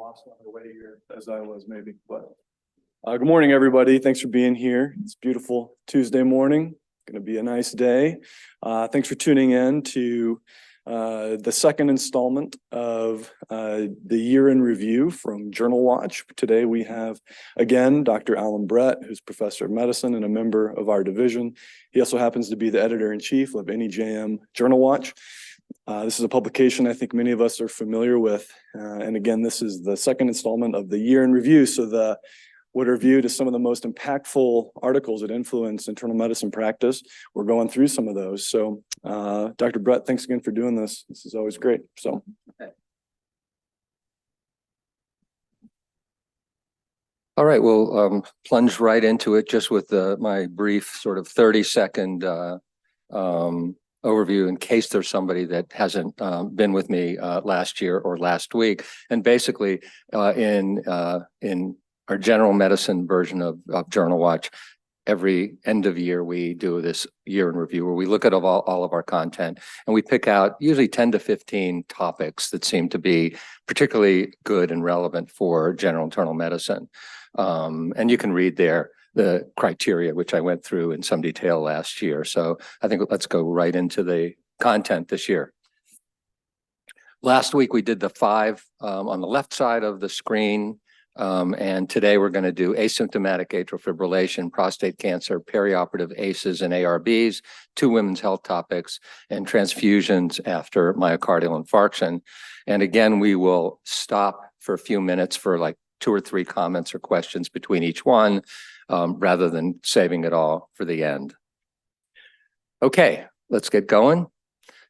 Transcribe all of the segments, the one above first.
lost on the way here as I was maybe, but good morning, everybody. Thanks for being here. It's a beautiful Tuesday morning. Going to be a nice day. Thanks for tuning in to the second installment of the year in review from Journal Watch. Today we have, again, Dr. Allan Brett, who's professor of medicine and a member of our division. He also happens to be the editor-in-chief of NEJM Journal Watch. This is a publication I think many of us are familiar with. And again, this is the second installment of the year in review. So what are viewed as some of the most impactful articles that influence internal medicine practice. We're going through some of those. So Dr. Brett, thanks again for doing this. This is always great. So. All right, we'll plunge right into it just with my brief sort of 30-second overview in case there's somebody that hasn't been with me last year or last week. And basically in our general medicine version of Journal Watch, every end of year we do this year in review where we look at all of our content and we pick out usually 10 to 15 topics that seem to be particularly good and relevant for general internal medicine. And you can read there the criteria, which I went through in some detail last year. So I think let's go right into the content this year. Last week we did the 5 on the left side of the screen. And today we're going to do asymptomatic atrial fibrillation, prostate cancer, perioperative ACEs and ARBs, 2 women's health topics, and transfusions after myocardial infarction. And again, we will stop for a few minutes for like 2 or 3 comments or questions between each one, rather than saving it all for the end. Okay, let's get going.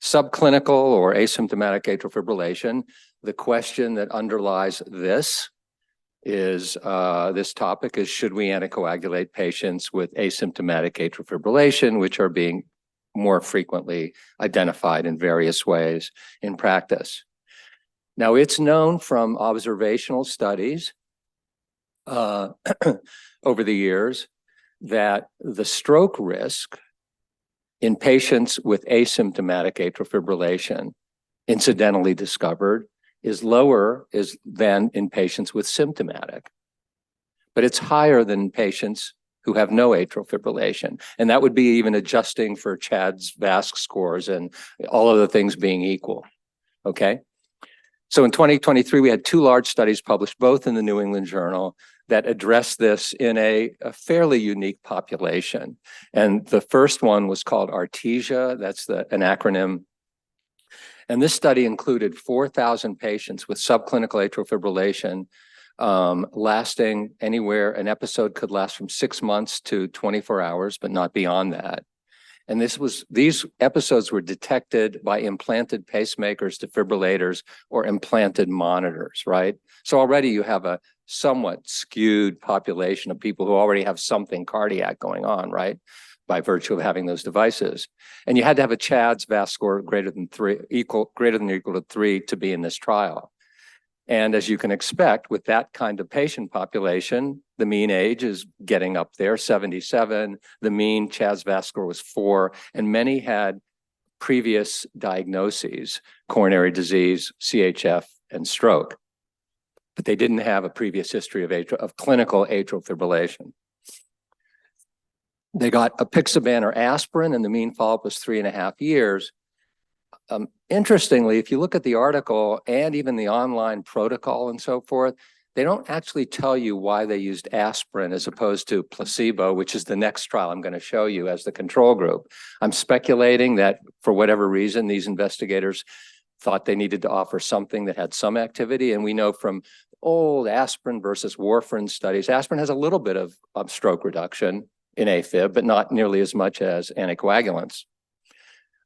Subclinical or asymptomatic atrial fibrillation. The question that underlies this is this topic is, should we anticoagulate patients with asymptomatic atrial fibrillation, which are being more frequently identified in various ways in practice. Now, it's known from observational studies over the years that the stroke risk in patients with asymptomatic atrial fibrillation, incidentally discovered, is lower than in patients with symptomatic, but it's higher than patients who have no atrial fibrillation. And that would be even adjusting for CHADS, VASC scores, and all of the things being equal, okay? So in 2023, we had 2 large studies published, both in the New England Journal, that addressed this in a fairly unique population. And the first one was called Artesia, that's an acronym. And this study included 4,000 patients with subclinical atrial fibrillation, lasting anywhere, an episode could last from 6 months to 24 hours, but not beyond that. And these episodes were detected by implanted pacemakers, defibrillators, or implanted monitors, right? So already you have a somewhat skewed population of people who already have something cardiac going on, right? By virtue of having those devices. And you had to have a CHADS VASC score greater than or equal to 3 to be in this trial. And as you can expect, with that kind of patient population, the mean age is getting up there, 77. The mean CHADS VASC score was 4, and many had previous diagnoses, coronary disease, CHF, and stroke. But they didn't have a previous history of clinical atrial fibrillation. They got apixaban or aspirin, and the mean follow-up was 3.5 years. Interestingly, if you look at the article and even the online protocol and so forth, they don't actually tell you why they used aspirin as opposed to placebo, which is the next trial I'm going to show you as the control group. I'm speculating that for whatever reason, these investigators thought they needed to offer something that had some activity. And we know from old aspirin versus warfarin studies, aspirin has a little bit of stroke reduction in AFib, but not nearly as much as anticoagulants.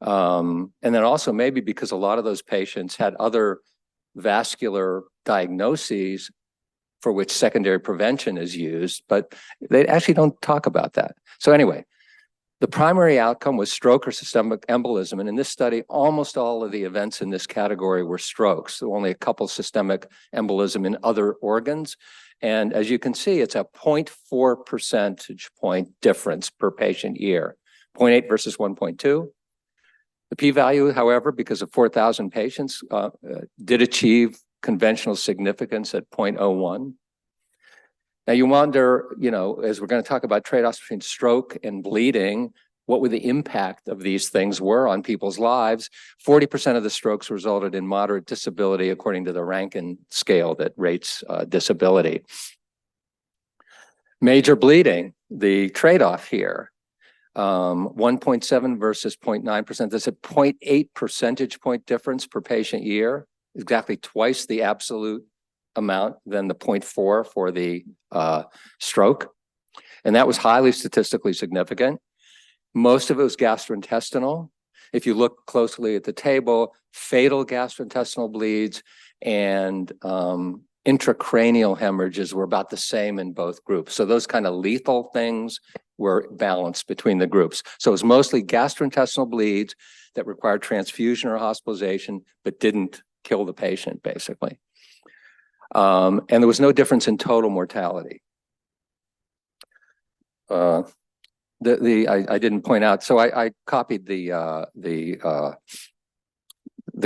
And then also maybe because a lot of those patients had other vascular diagnoses for which secondary prevention is used, but they actually don't talk about that. So anyway, the primary outcome was stroke or systemic embolism. And in this study, almost all of the events in this category were strokes. So only a couple systemic embolism in other organs. And as you can see, it's a 0.4 percentage point difference per patient year, 0.8 versus 1.2. The p-value, however, because of 4,000 patients, did achieve conventional significance at 0.01. Now you wonder, you know, as we're going to talk about trade-offs between stroke and bleeding, what would the impact of these things were on people's lives? 40% of the strokes resulted in moderate disability according to the Rankin scale that rates disability. Major bleeding, the trade-off here, 1.7 versus 0.9%. That's a 0.8 percentage point difference per patient year, exactly twice the absolute amount than the 0.4 for the stroke. And that was highly statistically significant. Most of it was gastrointestinal. If you look closely at the table, fatal gastrointestinal bleeds and intracranial hemorrhages were about the same in both groups. So those kind of lethal things were balanced between the groups. So it was mostly gastrointestinal bleeds that required transfusion or hospitalization, but didn't kill the patient, basically. And there was no difference in total mortality. I didn't point out, so I copied the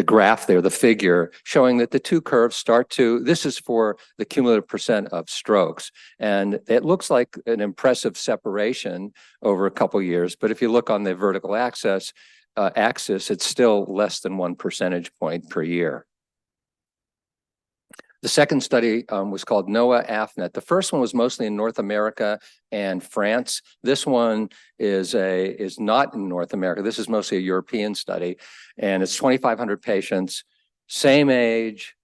graph there, the figure, showing that the two curves start to, this is for the cumulative percent of strokes. And it looks like an impressive separation over a couple years. But if you look on the vertical axis, it's still less than 1 percentage point per year. The second study was called NOAA-AFNET. The first one was mostly in North America and France. This one is not in North America. This is mostly a European study, and it's 2,500 patients, same age,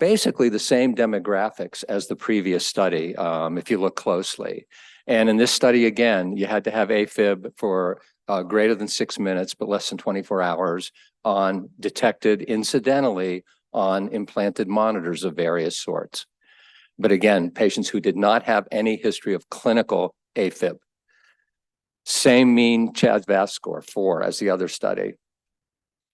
basically the same demographics as the previous study, if you look closely. And in this study, again, you had to have AFib for greater than 6 minutes, but less than 24 hours on detected incidentally on implanted monitors of various sorts. But again, patients who did not have any history of clinical AFib. Same mean CHA2DS2-VASc score, 4, as the other study.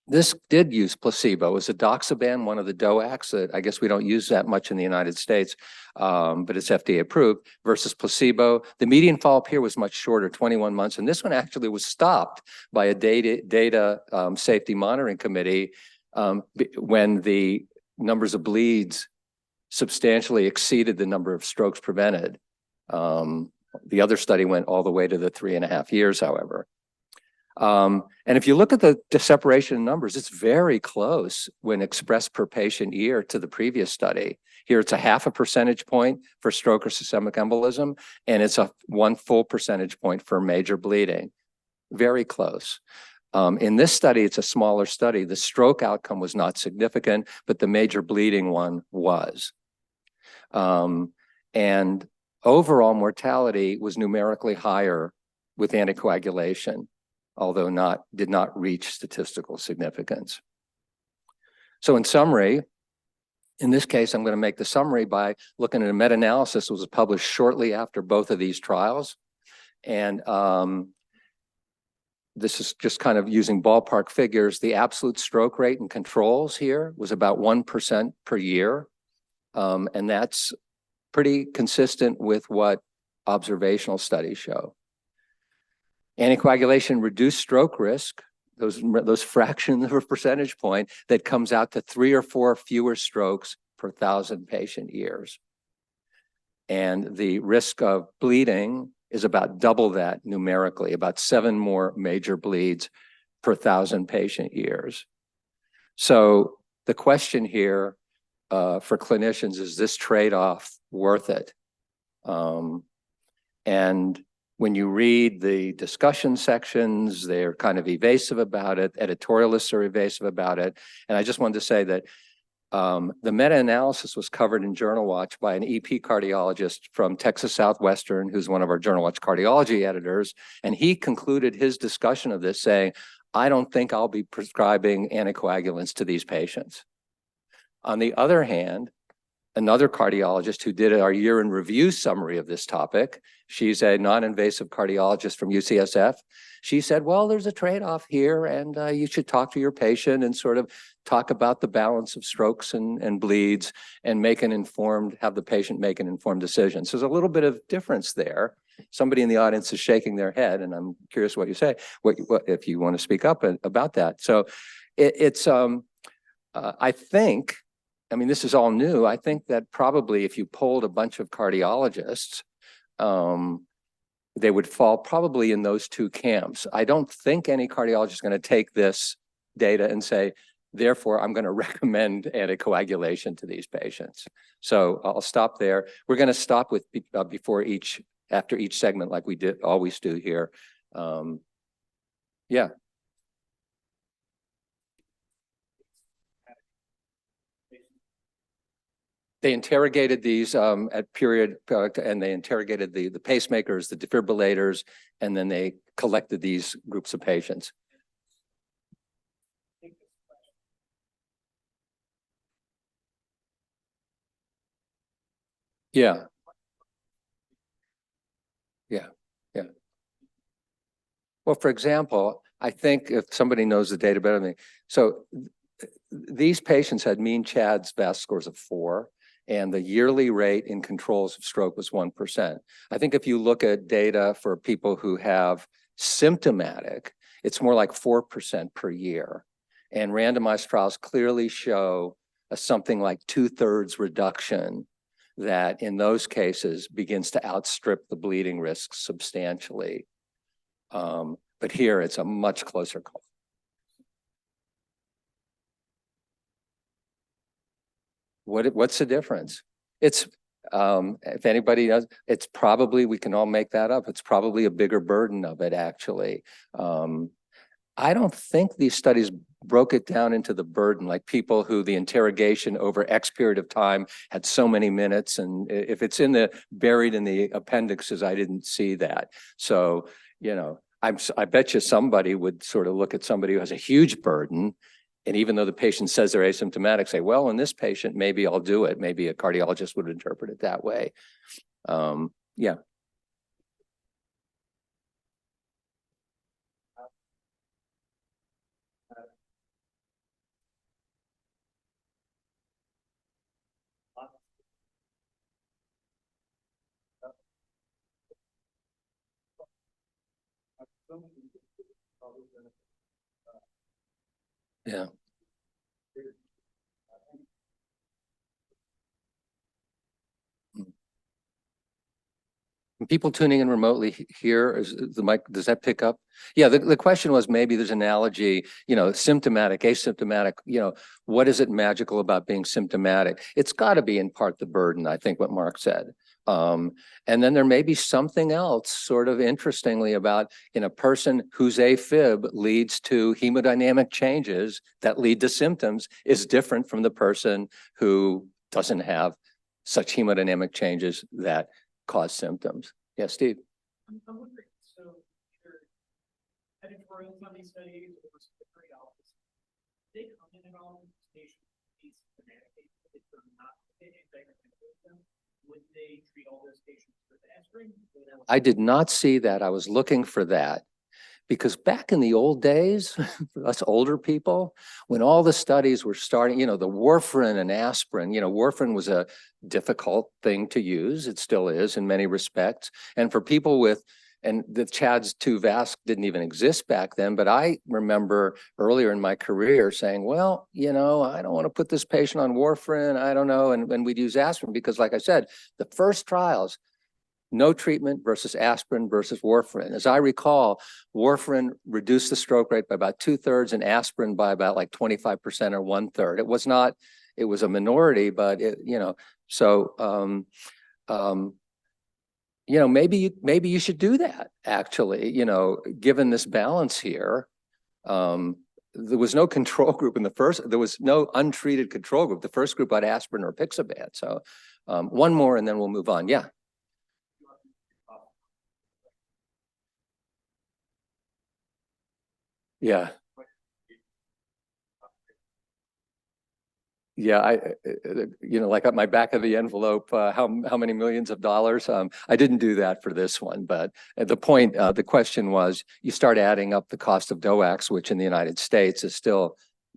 This did use placebo. It was edoxaban, one of the DOACs that I guess we don't use that much in the United States, but it's FDA approved, versus placebo. The median follow-up here was much shorter, 21 months. And this one actually was stopped by a data safety monitoring committee when the numbers of bleeds substantially exceeded the number of strokes prevented. The other study went all the way to the 3.5 years, however. And if you look at the separation in numbers, it's very close when expressed per patient year to the previous study. Here it's a 0.5 percentage point for stroke or systemic embolism, and it's a 1 full percentage point for major bleeding. Very close. In this study, it's a smaller study. The stroke outcome was not significant, but the major bleeding one was. And overall mortality was numerically higher with anticoagulation, although did not reach statistical significance. So in summary, in this case, I'm going to make the summary by looking at a meta-analysis that was published shortly after both of these trials. And this is just kind of using ballpark figures. The absolute stroke rate in controls here was about 1% per year. And that's pretty consistent with what observational studies show. Anticoagulation reduced stroke risk, those fractions of a percentage point, that comes out to 3 or 4 fewer strokes per 1,000 patient years. And the risk of bleeding is about double that numerically, about 7 more major bleeds per 1,000 patient years. So the question here for clinicians is this trade-off worth it? And when you read the discussion sections, they're kind of evasive about it. Editorialists are evasive about it. And I just wanted to say that the meta-analysis was covered in Journal Watch by an EP cardiologist from Texas Southwestern, who's one of our Journal Watch cardiology editors. And he concluded his discussion of this saying, I don't think I'll be prescribing anticoagulants to these patients. On the other hand, another cardiologist who did our year in review summary of this topic, she's a non-invasive cardiologist from UCSF. She said, well, there's a trade-off here, and you should talk to your patient and sort of talk about the balance of strokes and bleeds and have the patient make an informed decision. So there's a little bit of difference there. Somebody in the audience is shaking their head, and I'm curious what you say, what if you want to speak up about that. So I think I mean, this is all new. I think that probably if you polled a bunch of cardiologists, they would fall probably in those two camps. I don't think any cardiologist is going to take this data and say, therefore, I'm going to recommend anticoagulation to these patients. So I'll stop there. We're going to stop with after each segment, like we always do here. Yeah. They interrogated these at period, and they interrogated the pacemakers, the defibrillators, and then they collected these groups of patients. Yeah. Yeah. Yeah. Well, for example, I think if somebody knows the data better than me, so these patients had mean CHADS VAS scores of 4, and the yearly rate in controls of stroke was 1%. I think if you look at data for people who have symptomatic, it's more like 4% per year. And randomized trials clearly show something like 2/3 reduction that in those cases begins to outstrip the bleeding risks substantially. But here it's a much closer call. What's the difference? It's, if anybody knows, it's probably, we can all make that up. It's probably a bigger burden of it, actually. I don't think these studies broke it down into the burden, like people who the interrogation over X period of time had so many minutes. And if it's buried in the appendixes, I didn't see that. So, you know, I bet you somebody would sort of look at somebody who has a huge burden. And even though the patient says they're asymptomatic, say, well, in this patient, maybe I'll do it. Maybe a cardiologist would interpret it that way. Yeah. Yeah. People tuning in remotely here, is the mic, does that pick up? Yeah, the question was maybe there's an analogy, you know, symptomatic, asymptomatic, you know, what is it magical about being symptomatic? It's got to be in part the burden, I think what Mark said. And then there may be something else sort of interestingly about in a person whose AFib leads to hemodynamic changes that lead to symptoms is different from the person who doesn't have such hemodynamic changes that cause symptoms. Yeah, Steve. I'm wondering, so your editorials on these studies or cardiologists, they comment at all on patients with symptomatic if they're not them, would they treat all those patients with aspirin? I did not see that. I was looking for that. Because back in the old days, for us older people, when all the studies were starting, you know, the warfarin and aspirin, you know, warfarin was a difficult thing to use. It still is in many respects. And for people with, and the CHADS 2 VASC didn't even exist back then, but I remember earlier in my career saying, well, you know, I don't want to put this patient on warfarin. I don't know. And we'd use aspirin because, like I said, the first trials, no treatment versus aspirin versus warfarin. As I recall, warfarin reduced the stroke rate by about 2/3 and aspirin by about like 25% or 1/3. It was not, it was a minority, but it, you know, so, you know, maybe you should do that actually, you know, given this balance here. There was no control group in the first, there was no untreated control group. The first group had aspirin or apixaban. So one more and then we'll move on. Yeah. Yeah. Yeah, you know, like at my back of the envelope, how many millions of dollars? I didn't do that for this one, but the point, the question was, you start adding up the cost of DOACs, which in the United States is still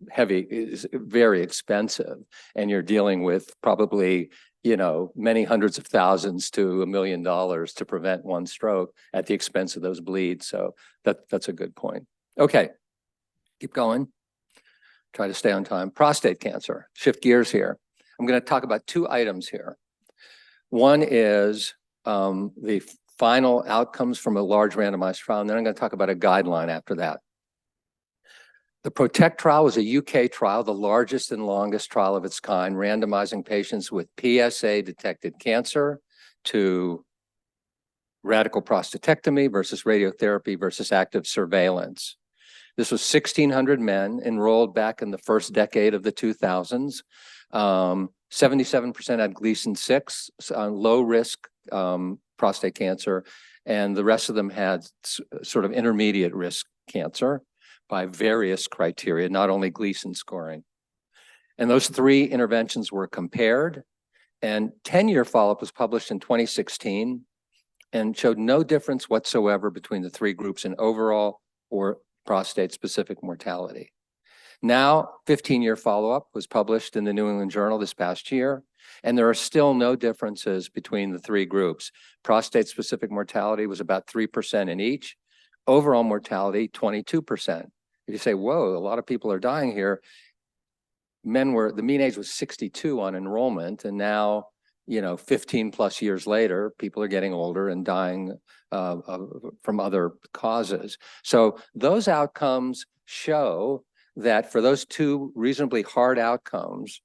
heavy, is very expensive, and you're dealing with probably, you know, many hundreds of thousands to $1 million to prevent one stroke at the expense of those bleeds. So that's a good point. Okay. Keep going. Try to stay on time. Prostate cancer. Shift gears here. I'm going to talk about two items here. One is the final outcomes from a large randomized trial, and then I'm going to talk about a guideline after that. The PROTECT trial was a UK trial, the largest and longest trial of its kind, randomizing patients with PSA-detected cancer to radical prostatectomy versus radiotherapy versus active surveillance. This was 1,600 men enrolled back in the first decade of the 2000s. 77% had Gleason 6, low risk prostate cancer, and the rest of them had sort of intermediate risk cancer by various criteria, not only Gleason scoring. And those three interventions were compared, and 10-year follow-up was published in 2016 and showed no difference whatsoever between the three groups in overall or prostate-specific mortality. Now, 15-year follow-up was published in the New England Journal this past year, and there are still no differences between the three groups. Prostate-specific mortality was about 3% in each. Overall mortality, 22%. If you say, whoa, a lot of people are dying here, the mean age was 62 on enrollment, and now, 15 plus years later, people are getting older and dying from other causes. So those outcomes show that for those two reasonably hard outcomes,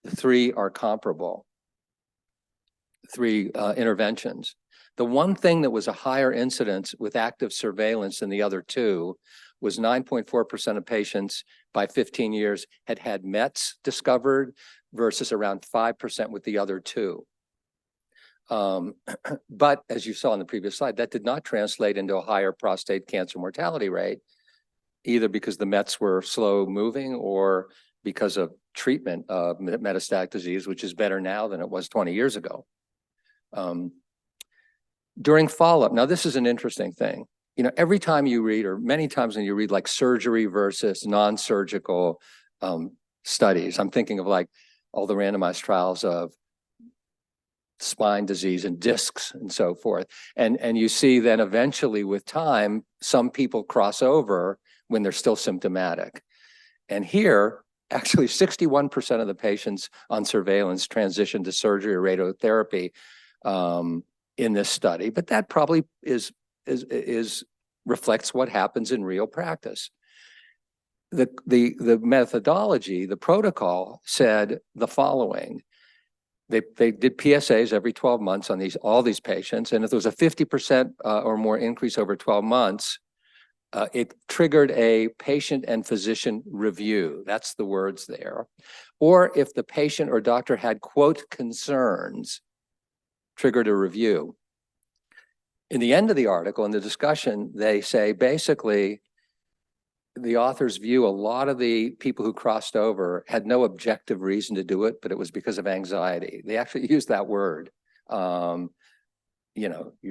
the three are comparable, three interventions. The one thing that was a higher incidence with active surveillance than the other two was 9.4% of patients by 15 years had METs discovered versus around 5% with the other two. But as you saw on the previous slide, that did not translate into a higher prostate cancer mortality rate, either because the METs were slow moving or because of treatment of metastatic disease, which is better now than it was 20 years ago. During follow-up, now this is an interesting thing. Every time you read, or many times when you read like surgery versus non-surgical studies, I'm thinking of like all the randomized trials of spine disease and discs and so forth. And you see then eventually with time, some people cross over when they're still symptomatic. And here, actually 61% of the patients on surveillance transitioned to surgery or radiotherapy in this study, but that probably reflects what happens in real practice. The methodology, the protocol said the following. They did PSAs every 12 months on all these patients, and if there was a 50% or more increase over 12 months, it triggered a patient and physician review. That's the words there. Or if the patient or doctor had, quote, concerns, triggered a review. In the end of the article, in the discussion, they say basically the authors view a lot of the people who crossed over had no objective reason to do it, but it was because of anxiety. They actually used that word. You're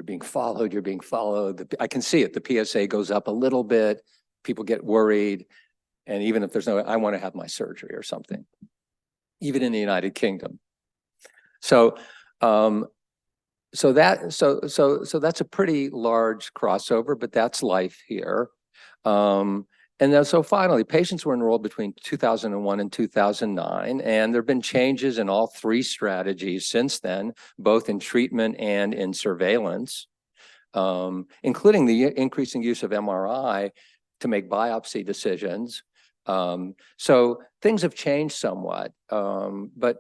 being followed, you're being followed. I can see it. The PSA goes up a little bit. People get worried. And even if there's I want to have my surgery or something, even in the United Kingdom. So that's a pretty large crossover, but that's life here. And then so finally, patients were enrolled between 2001 and 2009, and there have been changes in all three strategies since then, both in treatment and in surveillance, including the increasing use of MRI to make biopsy decisions. So things have changed somewhat, but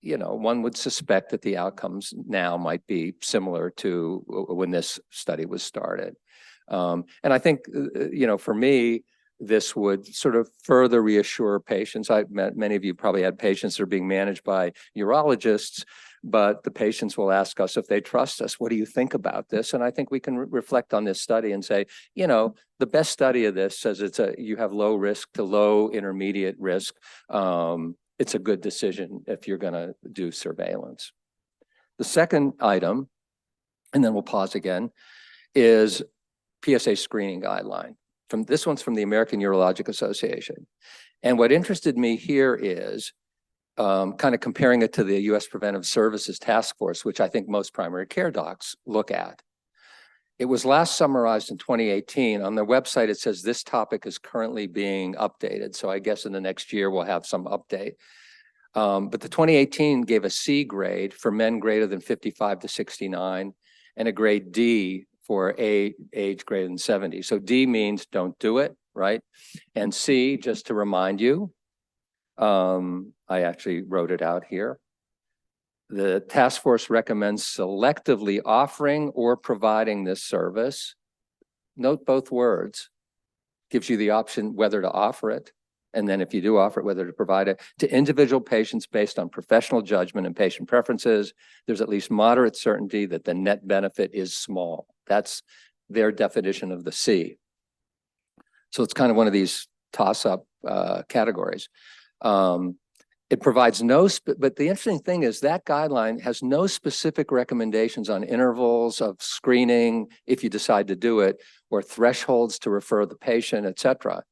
one would suspect that the outcomes now might be similar to when this study was started. And I think, for me, this would sort of further reassure patients. Many of you probably had patients that are being managed by urologists, but the patients will ask us if they trust us, what do you think about this? And I think we can reflect on this study and say, the best study of this says you have low risk to low intermediate risk. It's a good decision if you're going to do surveillance. The second item, and then we'll pause again, is PSA screening guideline. This one's from the American Urologic Association. And what interested me here is kind of comparing it to the U.S. Preventive Services Task Force, which I think most primary care docs look at. It was last summarized in 2018. On their website, it says this topic is currently being updated. So I guess in the next year, we'll have some update. But the 2018 gave a C grade for men greater than 55 to 69 and a grade D for age greater than 70. So D means don't do it, right? And C, just to remind you, I actually wrote it out here. The task force recommends selectively offering or providing this service. Note both words. Gives you the option whether to offer it. And then if you do offer it, whether to provide it to individual patients based on professional judgment and patient preferences. There's at least moderate certainty that the net benefit is small. That's their definition of the C. So it's kind of one of these toss-up categories. It provides but the interesting thing is that guideline has no specific recommendations on intervals of screening if you decide to do it, or thresholds to refer the patient, et cetera.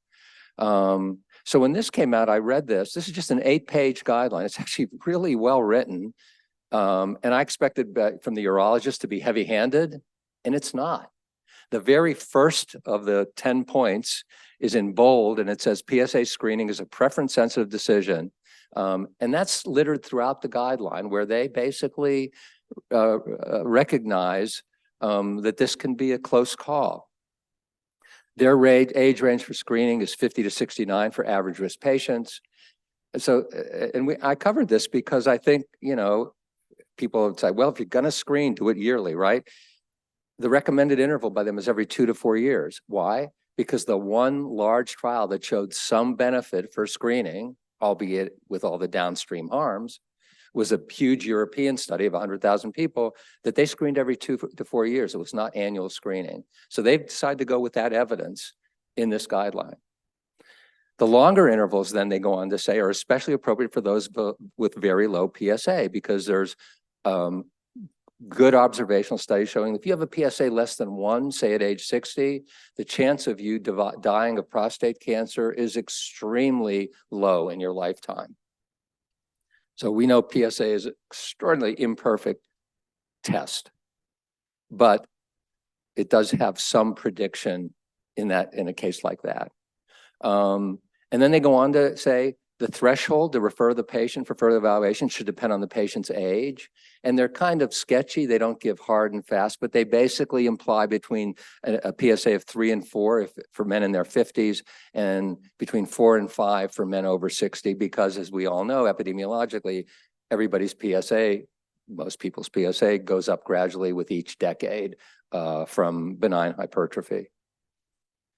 So when this came out, I read this. This is just an 8-page guideline. It's actually really well written. And I expected from the urologist to be heavy-handed, and it's not. The very first of the 10 points is in bold, and it says PSA screening is a preference-sensitive decision. And that's littered throughout the guideline, where they basically recognize that this can be a close call. Their age range for screening is 50 to 69 for average risk patients. So, I covered this because I think, people would say, well, if you're going to screen, do it yearly, right? The recommended interval by them is every 2 to 4 years. Why? Because the one large trial that showed some benefit for screening, albeit with all the downstream harms, was a huge European study of 100,000 people that they screened every 2 to 4 years. It was not annual screening. So they've decided to go with that evidence in this guideline. The longer intervals, then they go on to say, are especially appropriate for those with very low PSA, because there's good observational studies showing if you have a PSA less than 1, say at age 60, the chance of you dying of prostate cancer is extremely low in your lifetime. So we know PSA is an extraordinarily imperfect test, but it does have some prediction in a case like that. And then they go on to say the threshold to refer the patient for further evaluation should depend on the patient's age. And they're kind of sketchy. They don't give hard and fast, but they basically imply between a PSA of 3 and 4 for men in their 50s, and between 4 and 5 for men over 60, because as we all know, epidemiologically, everybody's PSA, most people's PSA goes up gradually with each decade from benign hypertrophy.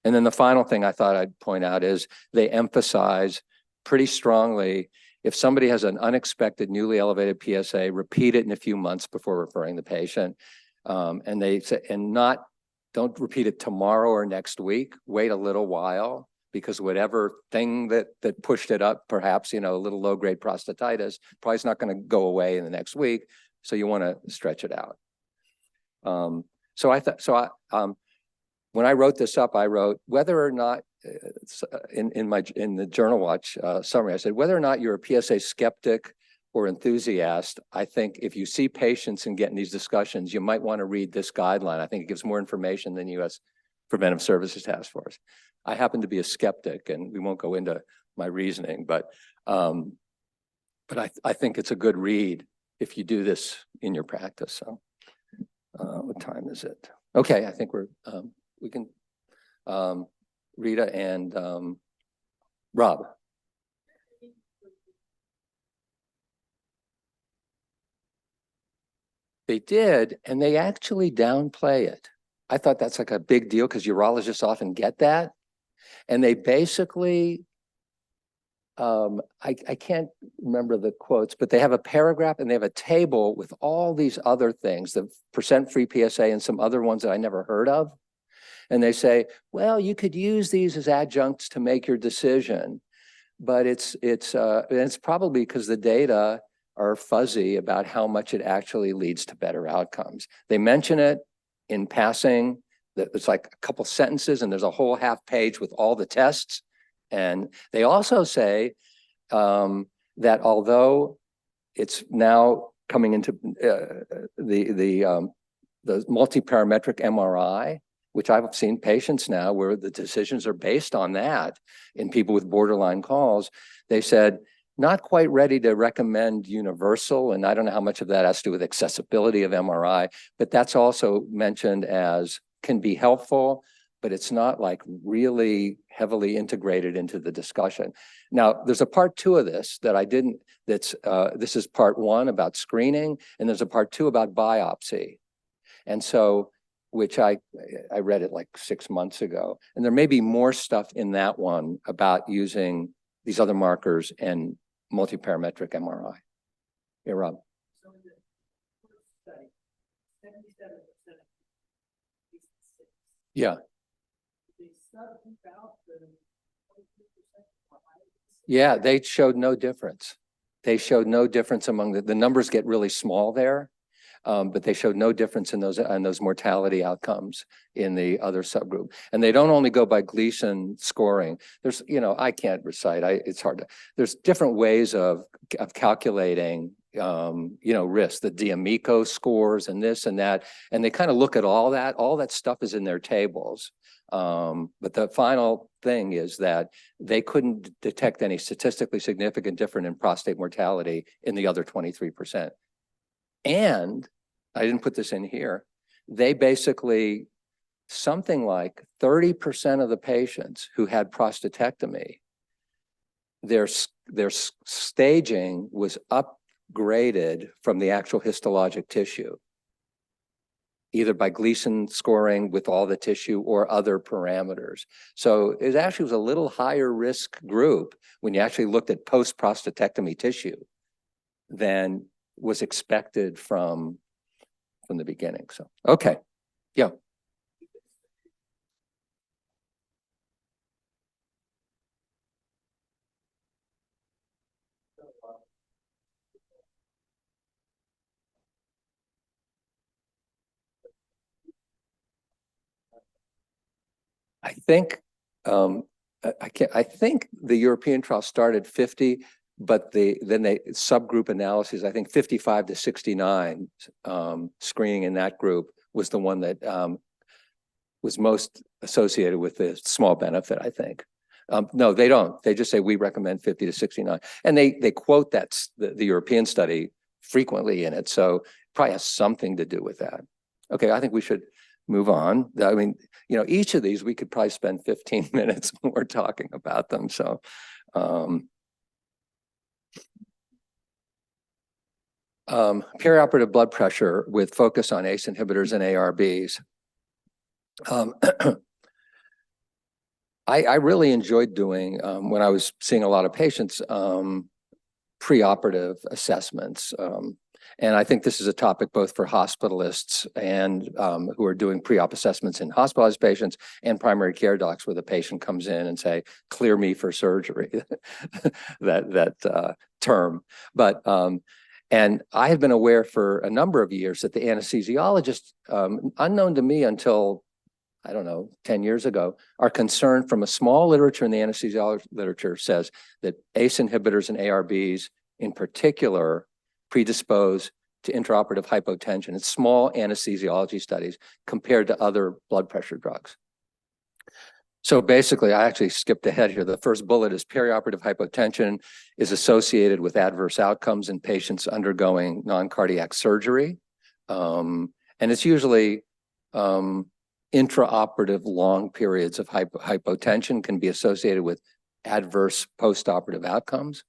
And then the final thing I thought I'd point out is they emphasize pretty strongly, if somebody has an unexpected newly elevated PSA, repeat it in a few months before referring the patient. And they say, don't repeat it tomorrow or next week, wait a little while, because whatever thing that pushed it up, perhaps, a little low-grade prostatitis, probably is not going to go away in the next week. So you want to stretch it out. When I wrote this up, I wrote whether or not in the Journal Watch summary, I said, whether or not you're a PSA skeptic or enthusiast, I think if you see patients and get in these discussions, you might want to read this guideline. I think it gives more information than U.S. Preventive Services Task Force. I happen to be a skeptic, and we won't go into my reasoning, but I think it's a good read if you do this in your practice. So what time is it? Okay, I think we can, Rita and Rob. They did, and they actually downplay it. I thought that's like a big deal because urologists often get that. And they basically, I can't remember the quotes, but they have a paragraph and they have a table with all these other things, the percent free PSA and some other ones that I never heard of. And they say, well, you could use these as adjuncts to make your decision, but it's probably because the data are fuzzy about how much it actually leads to better outcomes. They mention it in passing, that it's like a couple sentences and there's a whole half page with all the tests. And they also say that although it's now coming into the multi-parametric MRI, which I've seen patients now where the decisions are based on that in people with borderline calls, they said not quite ready to recommend universal, and I don't know how much of that has to do with accessibility of MRI, but that's also mentioned as can be helpful, but it's not like really heavily integrated into the discussion. Now, there's a part two of this that I didn't, this is part one about screening, and there's a part two about biopsy. And so, which I read it like 6 months ago, and there may be more stuff in that one about using these other markers and multiparametric MRI. Yeah, Rob. So in the first study, 77% of patients. Yeah. They subgroup out the 23% or higher. Yeah, they showed no difference. They showed no difference among the numbers get really small there. But they showed no difference in those mortality outcomes in the other subgroup. And they don't only go by Gleason scoring. There's, I can't recite, it's hard to, there's different ways of calculating, risk, the D'Amico scores and this and that. And they kind of look at all that stuff is in their tables. But the final thing is that they couldn't detect any statistically significant difference in prostate mortality in the other 23%. And I didn't put this in here. They basically, something like 30% of the patients who had prostatectomy, their staging was upgraded from the actual histologic tissue, either by Gleason scoring with all the tissue or other parameters. So it actually was a little higher risk group when you actually looked at post-prostatectomy tissue than was expected from the beginning. So, okay. Yeah. I think I think the European trial started 50, but then they subgroup analyses, I think 55 to 69 screening in that group was the one that was most associated with the small benefit, I think. No, they don't. They just say we recommend 50 to 69. And they quote the European study frequently in it. So it probably has something to do with that. Okay, I think we should move on. I mean, each of these, we could probably spend 15 minutes more talking about them. So, perioperative blood pressure with focus on ACE inhibitors and ARBs. I really enjoyed doing, when I was seeing a lot of patients, preoperative assessments. And I think this is a topic both for hospitalists and who are doing pre-op assessments in hospitalized patients and primary care docs where the patient comes in and say, clear me for surgery, that term. But, and I have been aware for a number of years that the anesthesiologist, unknown to me until, I don't know, 10 years ago, are concerned from a small literature in the anesthesiology literature says that ACE inhibitors and ARBs in particular predispose to intraoperative hypotension. It's small anesthesiology studies compared to other blood pressure drugs. So basically, I actually skipped ahead here. The first bullet is perioperative hypotension is associated with adverse outcomes in patients undergoing non-cardiac surgery. And it's usually intraoperative long periods of hypotension can be associated with adverse postoperative outcomes.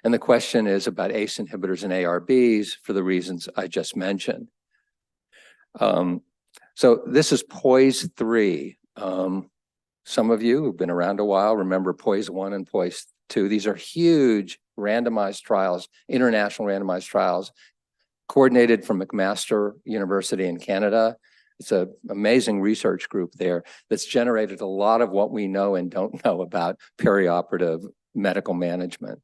And the question is about ACE inhibitors and ARBs for the reasons I just mentioned. So this is POISE 3. Some of you who've been around a while remember POISE 1 and POISE 2. These are huge randomized trials, international randomized trials, coordinated from McMaster University in Canada. It's an amazing research group there that's generated a lot of what we know and don't know about perioperative medical management.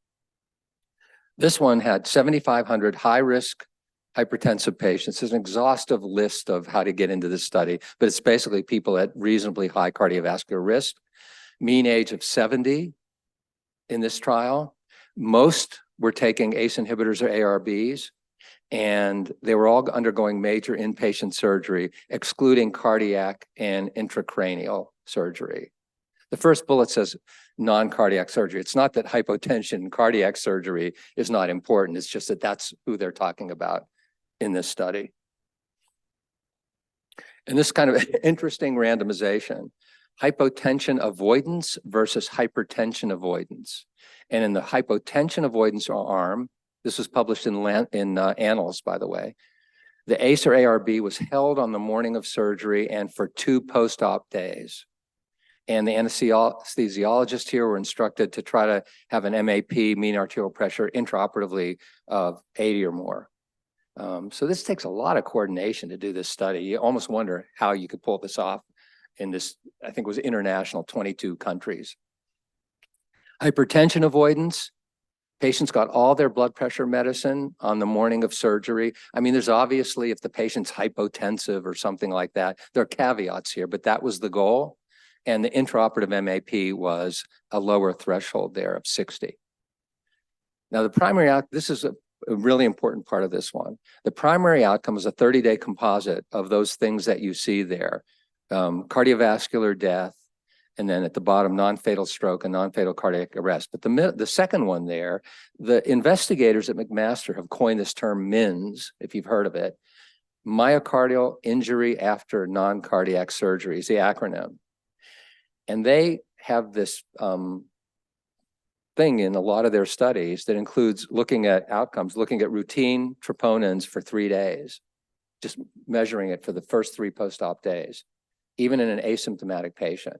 This one had 7,500 high-risk hypertensive patients. There's an exhaustive list of how to get into this study, but it's basically people at reasonably high cardiovascular risk, mean age of 70 in this trial. Most were taking ACE inhibitors or ARBs, and they were all undergoing major inpatient surgery, excluding cardiac and intracranial surgery. The first bullet says non-cardiac surgery. It's not that hypotension and cardiac surgery is not important. It's just that that's who they're talking about in this study. And this kind of interesting randomization, hypotension avoidance versus hypertension avoidance. And in the hypotension avoidance arm, this was published in Annals, by the way, the ACE or ARB was held on the morning of surgery and for 2 post-op days. And the anesthesiologists here were instructed to try to have an MAP, mean arterial pressure, intraoperatively of 80 or more. So this takes a lot of coordination to do this study. You almost wonder how you could pull this off in this, I think it was international, 22 countries. Hypertension avoidance. Patients got all their blood pressure medicine on the morning of surgery. I mean, there's obviously, if the patient's hypotensive or something like that, there are caveats here, but that was the goal. And the intraoperative MAP was a lower threshold there of 60. Now, the primary this is a really important part of this one. The primary outcome is a 30-day composite of those things that you see there. Cardiovascular death, and then at the bottom, non-fatal stroke and non-fatal cardiac arrest. But the second one there, the investigators at McMaster have coined this term MINS, if you've heard of it, myocardial injury after non-cardiac surgery is the acronym. And they have this thing in a lot of their studies that includes looking at outcomes, looking at routine troponins for 3 days, just measuring it for the first 3 post-op days, even in an asymptomatic patient,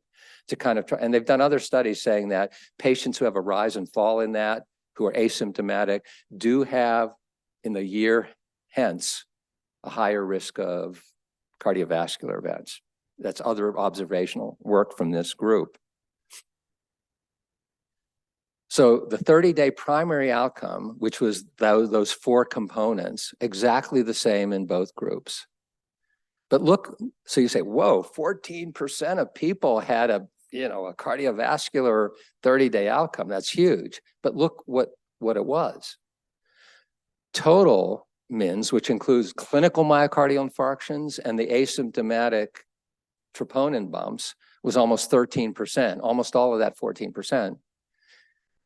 to kind of try. And they've done other studies saying that patients who have a rise and fall in that, who are asymptomatic, do have in the year hence a higher risk of cardiovascular events. That's other observational work from this group. So the 30-day primary outcome, which was those 4 components, exactly the same in both groups. But look, so you say, whoa, 14% of people had a cardiovascular 30-day outcome. That's huge. But look what it was. Total MINS, which includes clinical myocardial infarctions and the asymptomatic troponin bumps, was almost 13%, almost all of that 14%.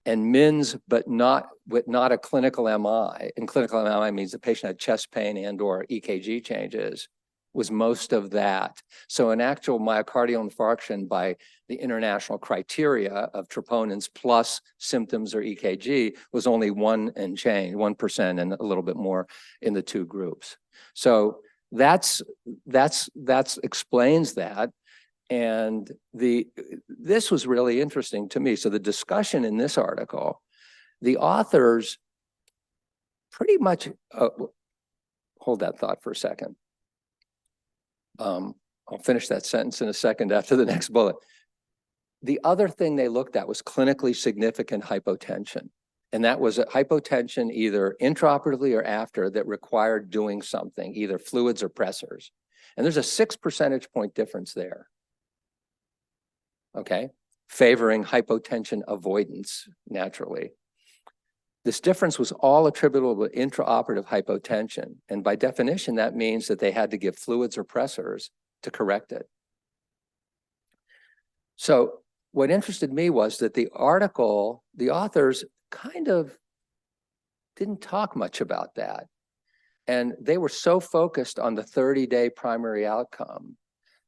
And MINS, but not a clinical MI. And clinical MI means the patient had chest pain and or EKG changes, was most of that. So an actual myocardial infarction by the international criteria of troponins plus symptoms or EKG was only 1% and a little bit more in the 2 groups. So that's explains that. And this was really interesting to me. So the discussion in this article, the authors pretty much, hold that thought for a second. I'll finish that sentence in a second after the next bullet. The other thing they looked at was clinically significant hypotension. And that was a hypotension either intraoperatively or after that required doing something, either fluids or pressors. And there's a 6 percentage point difference there. Okay, favoring hypotension avoidance naturally. This difference was all attributable to intraoperative hypotension. And by definition, that means that they had to give fluids or pressors to correct it. So what interested me was that the article, the authors kind of didn't talk much about that. And they were so focused on the 30-day primary outcome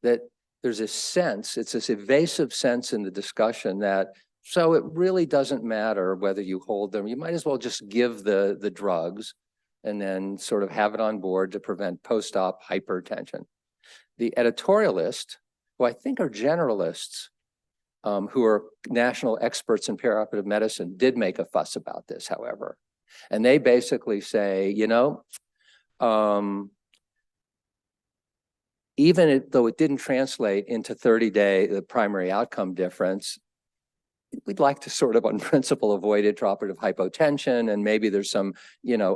that there's this sense, it's this evasive sense in the discussion that, so it really doesn't matter whether you hold them. You might as well just give the drugs and then sort of have it on board to prevent post-op hypertension. The editorialists, who I think are generalists, who are national experts in perioperative medicine, did make a fuss about this, however. And they basically say, even though it didn't translate into 30-day, the primary outcome difference, we'd like to sort of on principle avoid intraoperative hypotension, and maybe there's some,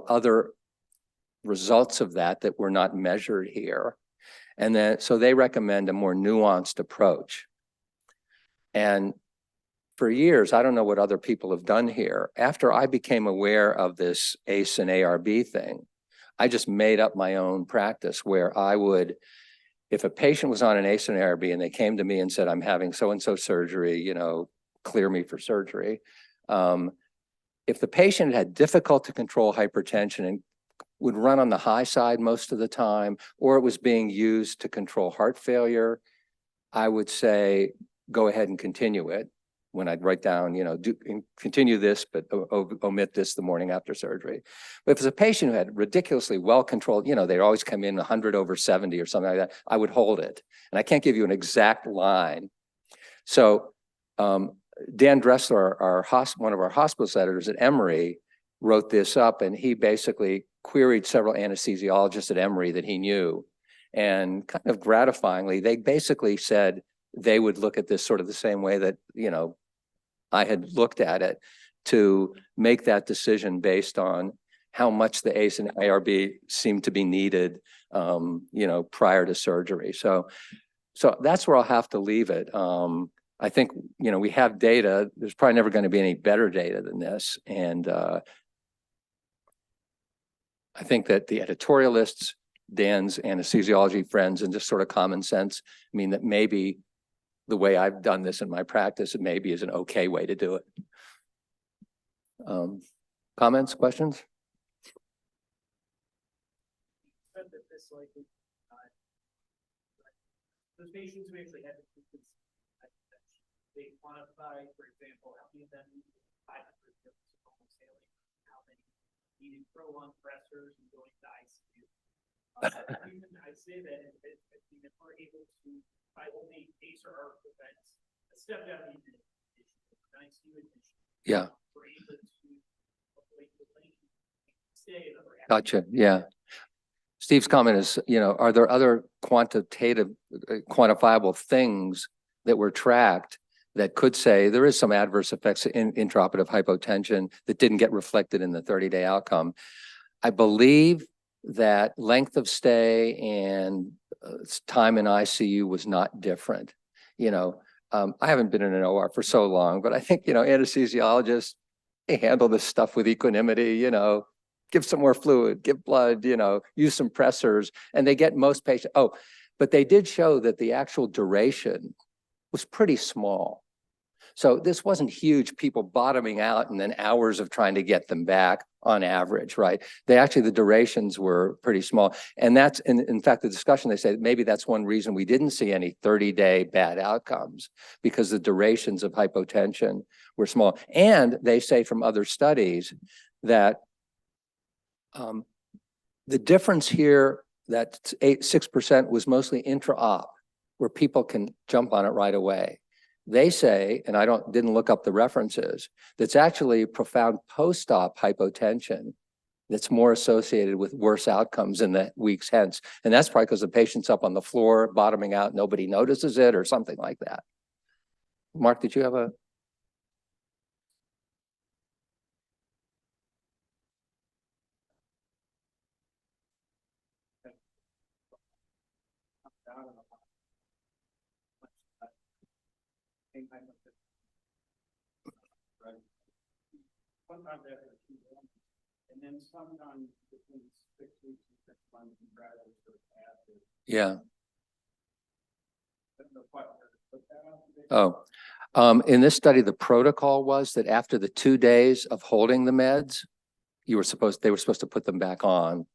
other results of that were not measured here. And then, so they recommend a more nuanced approach. And for years, I don't know what other people have done here. After I became aware of this ACE and ARB thing, I just made up my own practice where I would, if a patient was on an ACE and ARB and they came to me and said, I'm having so-and-so surgery, clear me for surgery. If the patient had difficult to control hypertension and would run on the high side most of the time, or it was being used to control heart failure, I would say, go ahead and continue it. When I'd write down, continue this, but omit this the morning after surgery. But if it's a patient who had ridiculously well-controlled, they'd always come in 100/70 or something like that, I would hold it. And I can't give you an exact line. So Dan Dressler, one of our hospital editors at Emory, wrote this up, and he basically queried several anesthesiologists at Emory that he knew. And kind of gratifyingly, they basically said they would look at this sort of the same way that, I had looked at it, to make that decision based on how much the ACE and ARB seemed to be needed, prior to surgery. So that's where I'll have to leave it. I think, we have data. There's probably never going to be any better data than this. And I think that the editorialists, Dan's anesthesiology friends, and just sort of common sense, that maybe the way I've done this in my practice, it maybe is an okay way to do it. Comments, questions? Said that this likely, those patients who actually had they quantify, for example, how many of them needed 500 of almost daily, how many needed prolonged pressors and going to ICU. Even I say that if we're able to, by only ACE or ARB events, a step down in ICU admission. Yeah. We're able to avoid the patient stay another. Gotcha. Yeah. Steve's comment is, are there other quantifiable things that were tracked that could say there is some adverse effects in intraoperative hypotension that didn't get reflected in the 30-day outcome? I believe that length of stay and time in ICU was not different. I haven't been in an OR for so long, but I think, anesthesiologists, they handle this stuff with equanimity, give some more fluid, give blood, use some pressors, and they get most patients. Oh, but they did show that the actual duration was pretty small. So this wasn't huge, people bottoming out and then hours of trying to get them back on average, right? The durations were pretty small. And that's, in fact, the discussion, they say maybe that's one reason we didn't see any 30-day bad outcomes, because the durations of hypotension were small. And they say from other studies that the difference here, that 6% was mostly intra-op, where people can jump on it right away. They say, and I didn't look up the references, that's actually profound post-op hypotension that's more associated with worse outcomes in the weeks hence. And that's probably because the patient's up on the floor, bottoming out, nobody notices it or something like that. Mark, did you have a? Sometimes after 2 months, and then sometimes between 6 weeks and 6 months, and gradually sort of after. Yeah. Oh. In this study, the protocol was that after the 2 days of holding the meds, they were supposed to put them back on.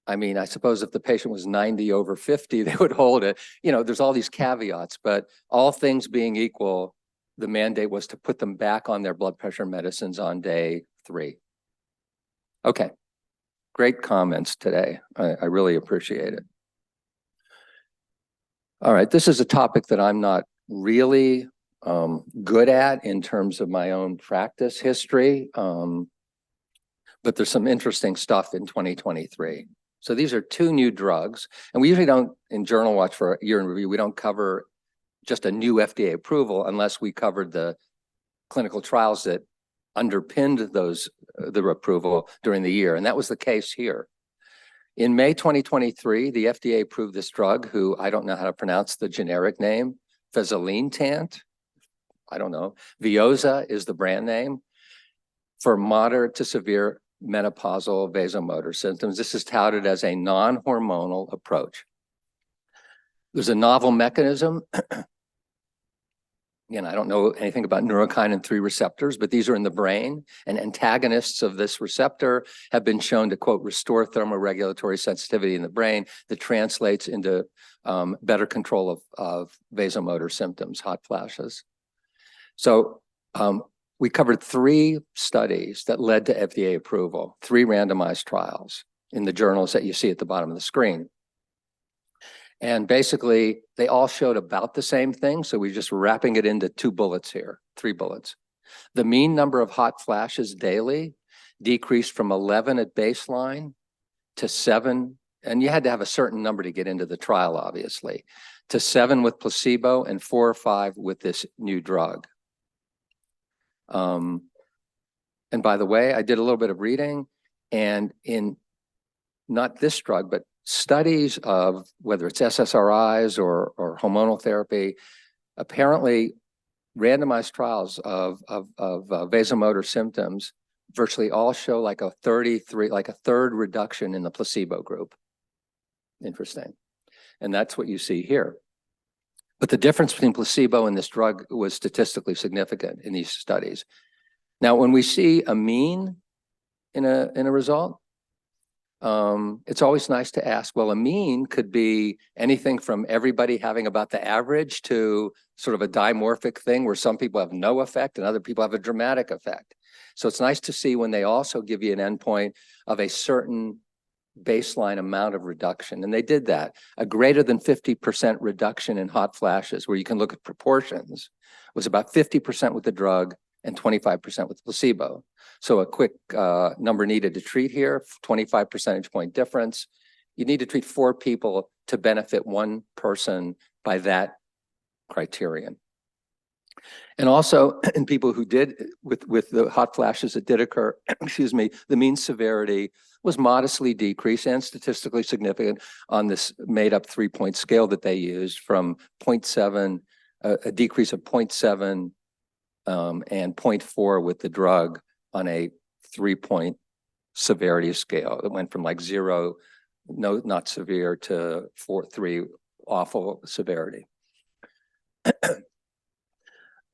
I suppose if the patient was 90/50, they would hold it. There's all these caveats, but all things being equal, the mandate was to put them back on their blood pressure medicines on day 3. Okay. Great comments today. I really appreciate it. All right. This is a topic that I'm not really good at in terms of my own practice history. But there's some interesting stuff in 2023. So these are 2 new drugs, and we usually don't, in Journal Watch for a year in review, we don't cover just a new FDA approval unless we covered the clinical trials that underpinned the approval during the year. And that was the case here. In May 2023, the FDA approved this drug, who I don't know how to pronounce the generic name, Fezolinetant. I don't know. Veoza is the brand name, for moderate to severe menopausal vasomotor symptoms. This is touted as a non-hormonal approach. There's a novel mechanism Again, I don't know anything about neurokinin 3 receptors, but these are in the brain, and antagonists of this receptor have been shown to, quote, restore thermoregulatory sensitivity in the brain that translates into better control of vasomotor symptoms, hot flashes. So we covered 3 studies that led to FDA approval, 3 randomized trials in the journals that you see at the bottom of the screen. And basically, they all showed about the same thing. So we're just wrapping it into 2 bullets here, 3 bullets. The mean number of hot flashes daily decreased from 11 at baseline to 7. And you had to have a certain number to get into the trial, obviously, to 7 with placebo and 4 or 5 with this new drug. And by the way, I did a little bit of reading, and in not this drug, but studies of whether it's SSRIs or hormonal therapy, apparently randomized trials of vasomotor symptoms virtually all show like a 1/3 reduction in the placebo group. Interesting. And that's what you see here. But the difference between placebo and this drug was statistically significant in these studies. Now, when we see a mean in a result, it's always nice to ask, well, a mean could be anything from everybody having about the average to sort of a dimorphic thing where some people have no effect and other people have a dramatic effect. So it's nice to see when they also give you an endpoint of a certain baseline amount of reduction. And they did that. A greater than 50% reduction in hot flashes, where you can look at proportions, was about 50% with the drug and 25% with placebo. So a quick number needed to treat here, 25 percentage point difference. You need to treat 4 people to benefit 1 person by that criterion. And also in people who did, with the hot flashes that did occur, excuse me, the mean severity was modestly decreased and statistically significant on this made up 3-point scale that they used, from 0.7, a decrease of 0.7 and 0.4 with the drug on a 3-point severity scale. It went from like 0, no, not severe, to 4, 3, awful severity.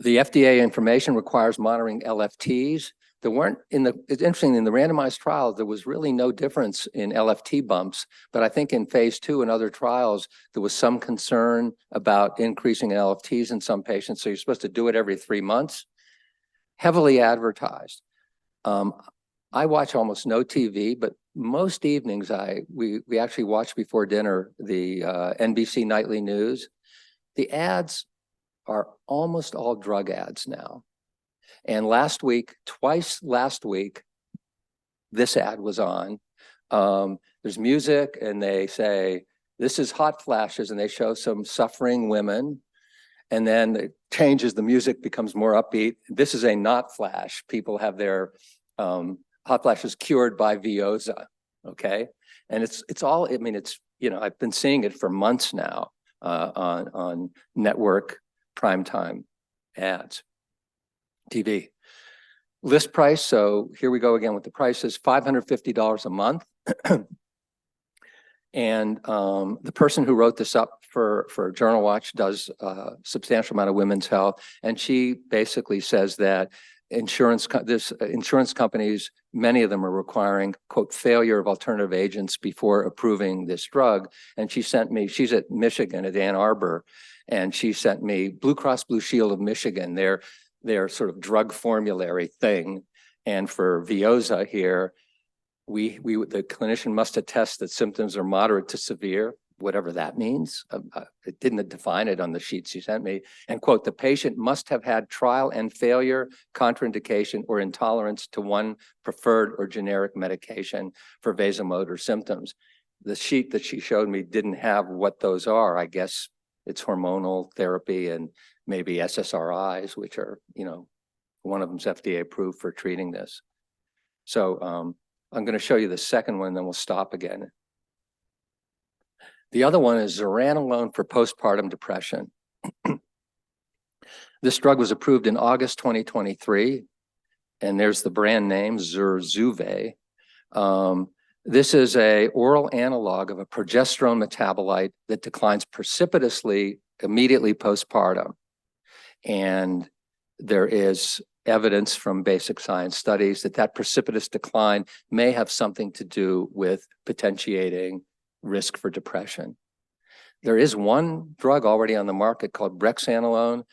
The FDA information requires monitoring LFTs. There weren't it's interesting, in the randomized trials, there was really no difference in LFT bumps, but I think in phase 2 and other trials, there was some concern about increasing LFTs in some patients. So you're supposed to do it every 3 months. Heavily advertised. I watch almost no TV, but most evenings we actually watch before dinner the NBC nightly news. The ads are almost all drug ads now. And twice last week, this ad was on. There's music and they say, this is hot flashes, and they show some suffering women. And then it changes, the music becomes more upbeat. This is a not flash. People have their hot flashes cured by Veoza, okay? And it's all, I mean, it's, I've been seeing it for months now on network primetime ads, TV. List price, so here we go again with the prices, $550 a month. And the person who wrote this up for Journal Watch does a substantial amount of women's health. And she basically says that insurance companies, many of them are requiring, quote, failure of alternative agents before approving this drug. And she sent me, she's at Michigan, at Ann Arbor, and she sent me Blue Cross Blue Shield of Michigan, their sort of drug formulary thing. And for Veoza here, the clinician must attest that symptoms are moderate to severe, whatever that means. It didn't define it on the sheets you sent me. And quote, the patient must have had trial and failure, contraindication, or intolerance to one preferred or generic medication for vasomotor symptoms. The sheet that she showed me didn't have what those are. I guess it's hormonal therapy and maybe SSRIs, which are, one of them's FDA approved for treating this. So I'm going to show you the second one, then we'll stop again. The other one is zuranolone for postpartum depression. This drug was approved in August 2023, and there's the brand name, Zurzuvae. This is an oral analog of a progesterone metabolite that declines precipitously immediately postpartum. And there is evidence from basic science studies that that precipitous decline may have something to do with potentiating risk for depression. There is one drug already on the market called brexanolone,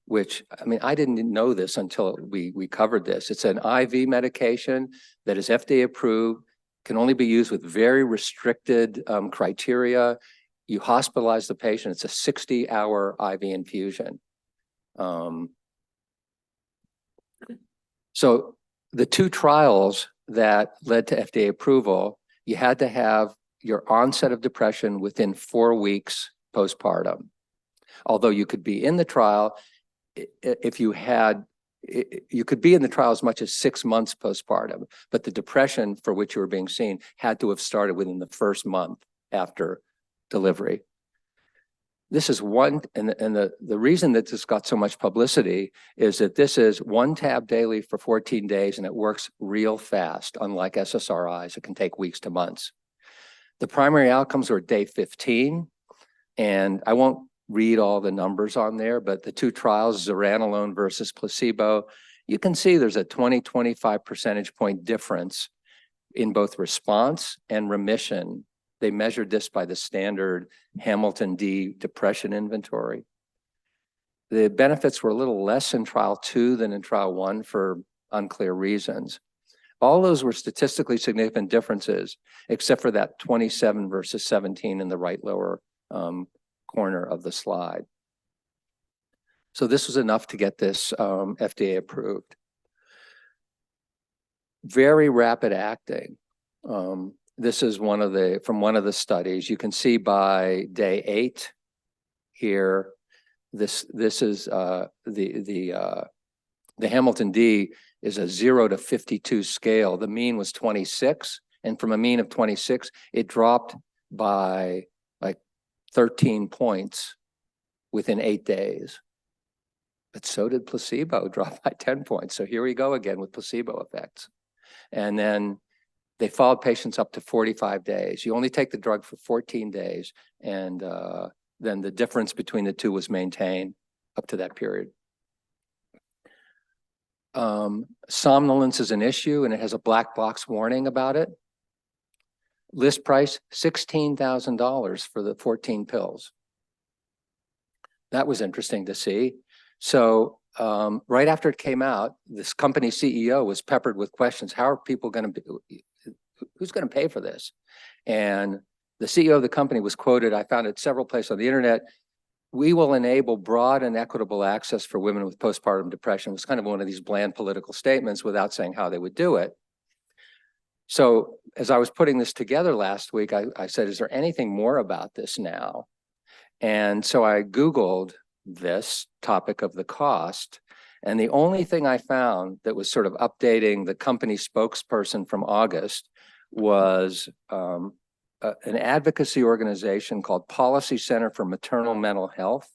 which, I mean, I didn't know this until we covered this. It's an IV medication that is FDA approved, can only be used with very restricted criteria. You hospitalize the patient, it's a 60-hour IV infusion. So the two trials that led to FDA approval, you had to have your onset of depression within 4 weeks postpartum. Although you could be in the trial, if you had, you could be in the trial as much as 6 months postpartum, but the depression for which you were being seen had to have started within the first month after delivery. This is one, and the reason that this got so much publicity is that this is 1 tab daily for 14 days and it works real fast, unlike SSRIs, it can take weeks to months. The primary outcomes were day 15, and I won't read all the numbers on there, but the two trials, zuranolone versus placebo, you can see there's a 20-25 percentage point difference in both response and remission. They measured this by the standard Hamilton D depression inventory. The benefits were a little less in trial 2 than in trial 1 for unclear reasons. All those were statistically significant differences, except for that 27 versus 17 in the right lower corner of the slide. So this was enough to get this FDA approved. Very rapid acting. This is from one of the studies. You can see by day 8 here, this is the Hamilton D is a 0 to 52 scale. The mean was 26, and from a mean of 26, it dropped by like 13 points within 8 days. But so did placebo, drop by 10 points. So here we go again with placebo effects. And then they followed patients up to 45 days. You only take the drug for 14 days, and then the difference between the two was maintained up to that period. Somnolence is an issue, and it has a black box warning about it. List price, $16,000 for the 14 pills. That was interesting to see. So right after it came out, this company CEO was peppered with questions. How are people going to be, who's going to pay for this? And the CEO of the company was quoted, I found it several places on the internet, "We will enable broad and equitable access for women with postpartum depression." It was kind of one of these bland political statements without saying how they would do it. So as I was putting this together last week, I said, is there anything more about this now? And so I Googled this topic of the cost, and the only thing I found that was sort of updating the company spokesperson from August was an advocacy organization called Policy Center for Maternal Mental Health.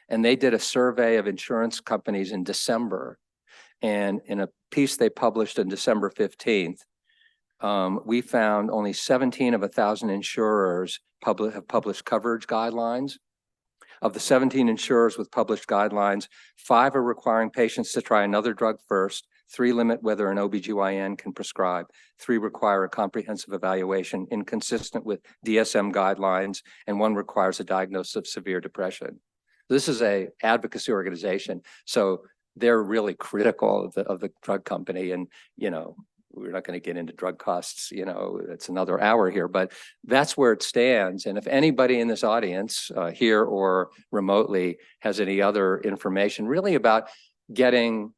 And they did a survey of insurance companies in December. And in a piece they published on December 15th, we found only 17 of 1,000 insurers have published coverage guidelines. Of the 17 insurers with published guidelines, 5 are requiring patients to try another drug first, 3 limit whether an OBGYN can prescribe, 3 require a comprehensive evaluation inconsistent with DSM guidelines, and 1 requires a diagnosis of severe depression. This is an advocacy organization, so they're really critical of the drug company. And, you know, we're not going to get into drug costs, you know, it's another hour here, but that's where it stands. And if anybody in this audience here or remotely has any other information really about getting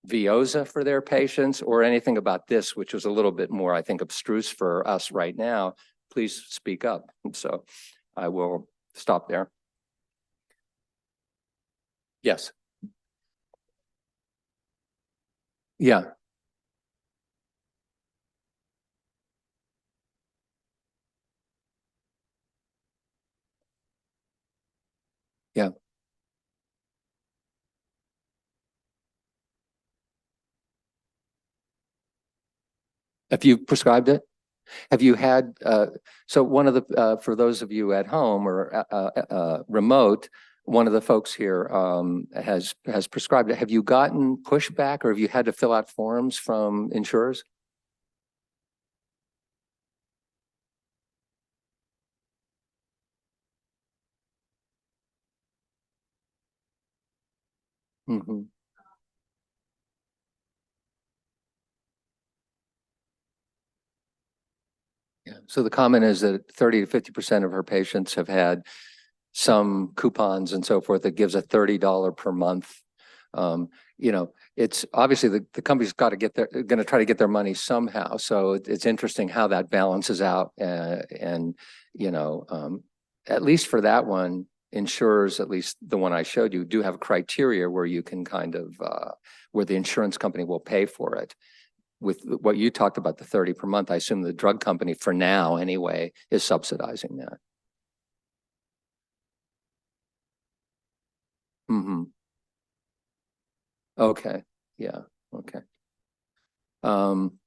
Veoza for their patients or anything about this, which was a little bit more, I think, abstruse for us right now, please speak up. So I will stop there. Yes. Yeah. Yeah. Have you prescribed it? Have you had, so one of the, for those of you at home or remote, one of the folks here has prescribed it. Have you gotten pushback or have you had to fill out forms from insurers? Mm-hmm. Yeah. So the comment is that 30 to 50% of her patients have had some coupons and so forth that gives a $30 per month. You know, it's obviously the company's got to get going to try to get their money somehow. So it's interesting how that balances out. And, you know, at least for that one, insurers, at least the one I showed you, do have criteria where you can kind of, where the insurance company will pay for it. With what you talked about, the 30 per month, I assume the drug company for now anyway is subsidizing that. Mm-hmm. Okay. Yeah. Okay. Um,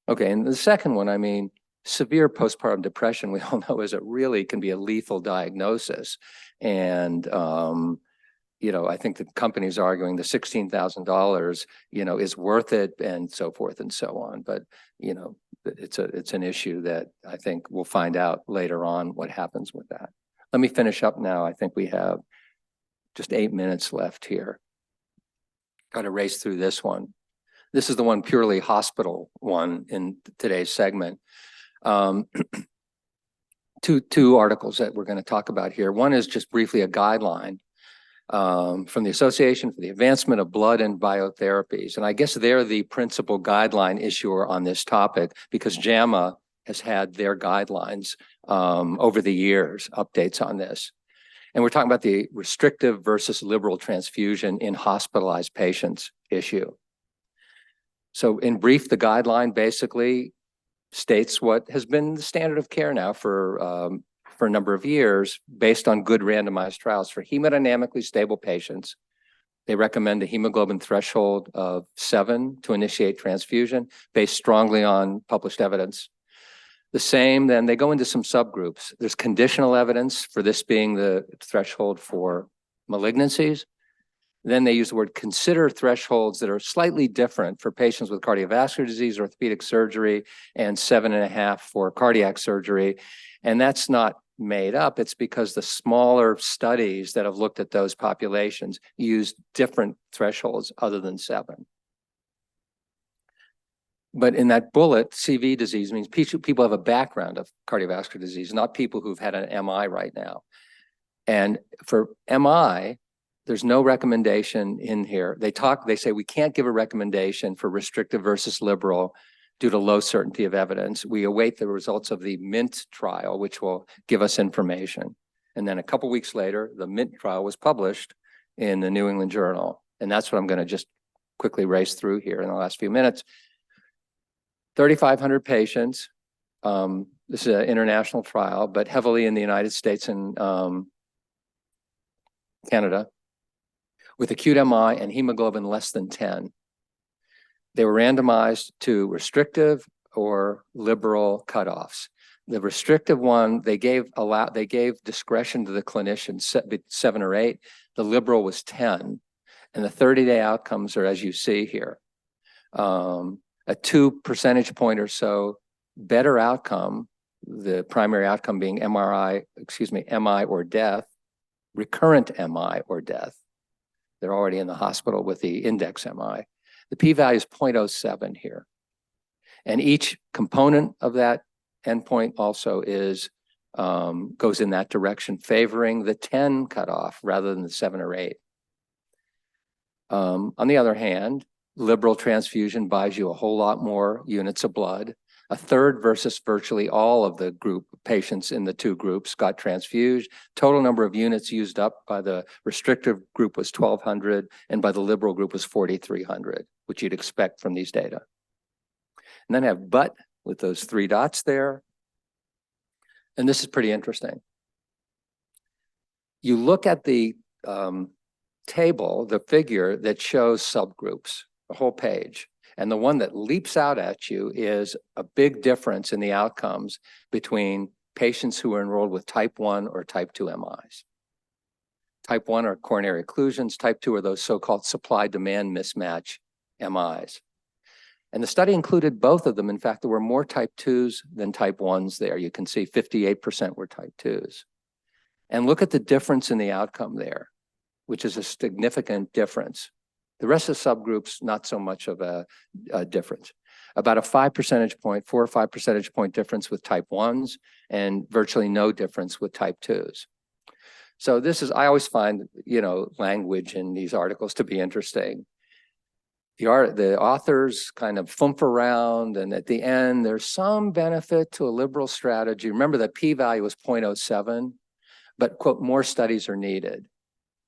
okay. And the second one, I mean, severe postpartum depression, we all know can be a lethal diagnosis. And, you know, I think the company's arguing the $16,000, you know, is worth it and so forth and so on. But, you know, it's an issue that I think we'll find out later on what happens with that. Let me finish up now. I think we have just 8 minutes left here. Got to race through this one. This is the one purely hospital one in today's segment. Two articles that we're going to talk about here. One is just briefly a guideline from the Association for the Advancement of Blood and Biotherapies. And I guess they're the principal guideline issuer on this topic because JAMA has had their guidelines over the years, updates on this. And we're talking about the restrictive versus liberal transfusion in hospitalized patients issue. So in brief, the guideline basically states what has been the standard of care now for a number of years based on good randomized trials for hemodynamically stable patients. They recommend a hemoglobin threshold of 7 to initiate transfusion based strongly on published evidence. The same, then they go into some subgroups. There's conditional evidence for this being the threshold for malignancies. Then they use the word consider thresholds that are slightly different for patients with cardiovascular disease, orthopedic surgery, and 7.5 for cardiac surgery. And that's not made up. It's because the smaller studies that have looked at those populations use different thresholds other than 7. But in that bullet, CV disease means people have a background of cardiovascular disease, not people who've had an MI right now. And for MI, there's no recommendation in here. They say we can't give a recommendation for restrictive versus liberal due to low certainty of evidence. We await the results of the MINT trial, which will give us information. And then a couple weeks later, the MINT trial was published in the New England Journal. And that's what I'm going to just quickly race through here in the last few minutes. 3,500 patients. This is an international trial, but heavily in the United States and Canada, with acute MI and hemoglobin less than 10. They were randomized to restrictive or liberal cutoffs. The restrictive one, they gave discretion to the clinician, 7 or 8. The liberal was 10. And the 30-day outcomes are as you see here. A 2 percentage point or so better outcome, the primary outcome being MI or death, recurrent MI or death. They're already in the hospital with the index MI. The p-value is 0.07 here. And each component of that endpoint also is goes in that direction, favoring the 10 cutoff rather than the 7 or 8. On the other hand, liberal transfusion buys you a whole lot more units of blood. A third versus virtually all of the group patients in the two groups got transfused. Total number of units used up by the restrictive group was 1,200 and by the liberal group was 4,300, which you'd expect from these data. And then I have but with those 3 dots there. And this is pretty interesting. You look at the table, the figure that shows subgroups, the whole page. And the one that leaps out at you is a big difference in the outcomes between patients who are enrolled with type 1 or type 2 MIs. Type 1 are coronary occlusions. Type 2 are those so-called supply-demand mismatch MIs. And the study included both of them. In fact, there were more type 2s than type 1s there. You can see 58% were type 2s. And look at the difference in the outcome there, which is a significant difference. The rest of the subgroups, not so much of a difference. About a 5 percentage point, 4 or 5 percentage point difference with type 1s and virtually no difference with type 2s. So this is, I always find, language in these articles to be interesting. The authors kind of fump around, and at the end, there's some benefit to a liberal strategy. Remember that p-value was 0.07, but quote, more studies are needed.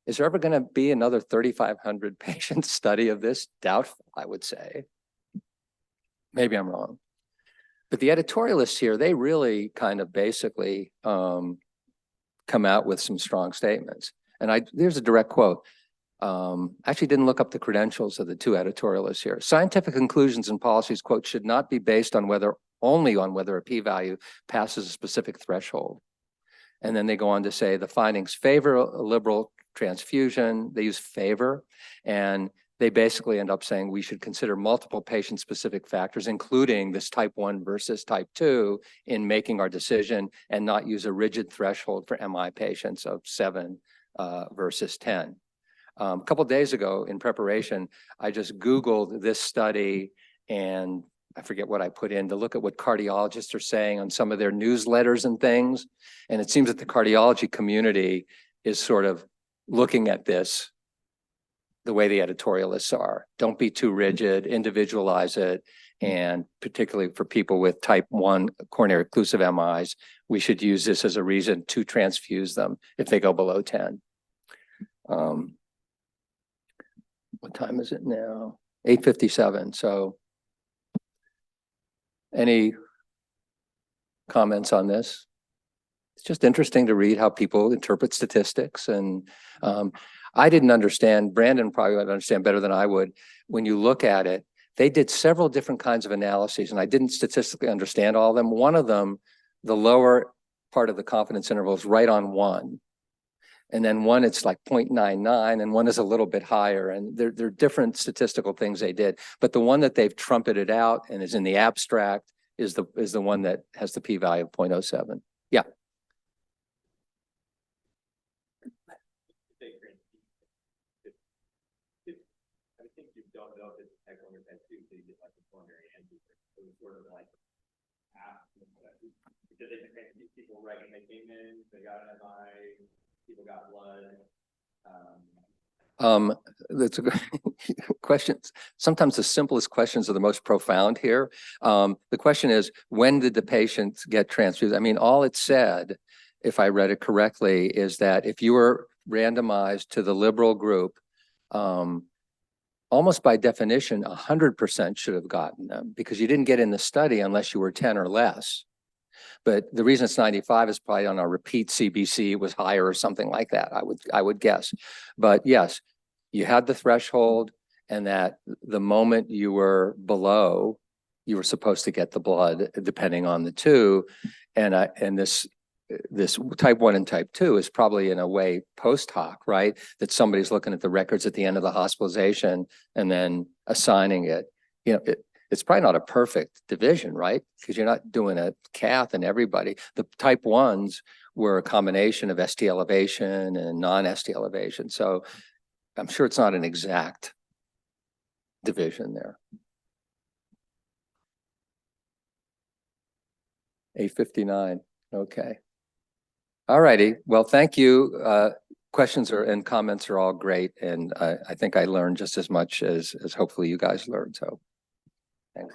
Is there ever going to be another 3,500 patient study of this? Doubtful, I would say. Maybe I'm wrong. But the editorialists here, they really kind of basically come out with some strong statements. And there's a direct quote. Actually didn't look up the credentials of the two editorialists here. Scientific conclusions and policies, quote, should not be based on only on whether a p-value passes a specific threshold. And then they go on to say the findings favor a liberal transfusion. They use favor, and they basically end up saying we should consider multiple patient-specific factors, including this type 1 versus type 2, in making our decision, and not use a rigid threshold for MI patients of 7 versus 10. A couple of days ago in preparation, I just Googled this study, and I forget what I put in to look at what cardiologists are saying on some of their newsletters and things. And it seems that the cardiology community is sort of looking at this the way the editorialists are. Don't be too rigid, individualize it. And particularly for people with type 1 coronary occlusive MIs, we should use this as a reason to transfuse them if they go below 10. What time is it now? 8:57. So any comments on this? It's just interesting to read how people interpret statistics. And I didn't understand, Brandon probably would understand better than I would. When you look at it, they did several different kinds of analyses, and I didn't statistically understand all of them. One of them, the lower part of the confidence interval is right on 1. And then one, it's like 0.99, and one is a little bit higher. And they're different statistical things they did. But the one that they've trumpeted out and is in the abstract is the one that has the p-value of 0.07. Yeah. I think you don't know if it's type 1 or type 2, so you get like a coronary angiography. So it's sort of like because these people right when they came in, they got an MI, people got blood. That's a good question. Sometimes the simplest questions are the most profound here. The question is, when did the patient get transfused? I mean, all it said, if I read it correctly, is that if you were randomized to the liberal group, almost by definition, 100% should have gotten them because you didn't get in the study unless you were 10 or less. But the reason it's 95 is probably on our repeat CBC, it was higher or something like that, I would guess. But yes, you had the threshold, and that the moment you were below, you were supposed to get the blood, depending on the two. And this type 1 and type 2 is probably in a way post hoc, right? That somebody's looking at the records at the end of the hospitalization and then assigning it. It's probably not a perfect division, right? Because you're not doing a cath in everybody. The type 1s were a combination of ST elevation and non-ST elevation. So I'm sure it's not an exact division there. 8:59. Okay. All righty. Well, thank you. Questions and comments are all great. And I think I learned just as much as hopefully you guys learned. So thanks.